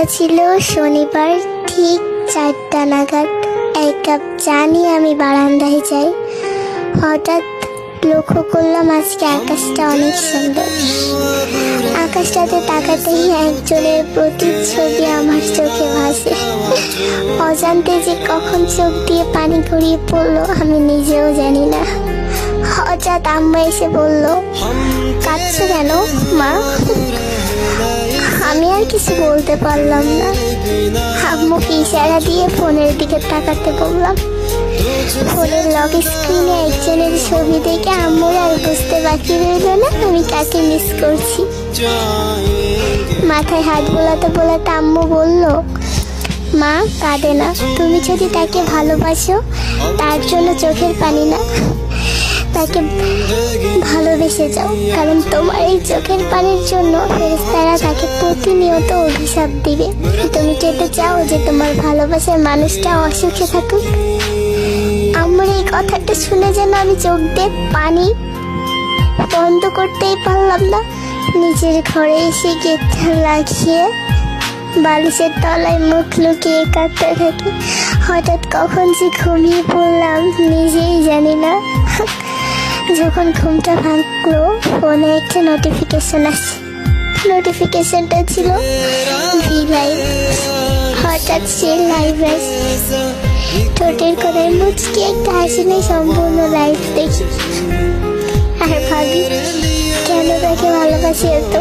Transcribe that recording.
কথা ছিল শনিবার ঠিক 4টা নাগাদ এক কাপ চা নিয়ে আমি বারান্দায় যাই। হঠাৎ লক্ষ্য করলাম আজকে আকাশটা অনেক সুন্দর। আকাশটাতে তাকাতেই একজনের প্রতিচ্ছবি আমার চোখে ভাসে। অজান্তে যে কখন চোখ দিয়ে পানি গড়িয়ে পড়লো আমি নিজেও জানি না। হঠাৎ আম্মা এসে বলল, কাঁদছো কেন মা? আমি আর কিছু বলতে পারলাম না। আম্মুকে ইশারা দিয়ে ফোনের দিকে তাকাতে বললাম। ফোনের লক স্ক্রিনে একজনের ছবি দেখে আম্মুর আর বুঝতে বাকি রইল না আমি কাকে মিস করছি। মাথায় হাত বোলাতে বোলাতে আম্মু বলল, মা কাঁদে না, তুমি যদি তাকে ভালোবাসো তার জন্য চোখের পানি না, তাকে ভালোবেসে যাও, কারণ তোমার এই চোখের পানির জন্য ফেরেশতারা তাকে প্রতিনিয়ত অভিশাপ দিবে। তুমি যেতে চাও যে তোমার ভালোবাসার মানুষটা অসুখে থাকুক? আমার এই কথাটা শুনে যেন আমি চোখ দিয়ে পানি বন্ধ করতেই পারলাম না। নিজের ঘরে এসে গেটটা লাগিয়ে বালিশের তলায় মুখ লুকিয়ে কাঁদতে থাকি। হঠাৎ কখন যে ঘুমিয়ে পড়লাম নিজেই জানি না। যখন ঘুমটা ভাঙলো ফোনে একটা নোটিফিকেশন আসছে। নোটিফিকেশনটা ছিল ভি লাইভ। হঠাৎ সে লাইভ আসছে, ঠোঁটের কোণায় মুচকি একটা হাসি নিয়ে সম্পূর্ণ লাইভ দেখি আর ভাবি কেন তাকে ভালোবাসি এত।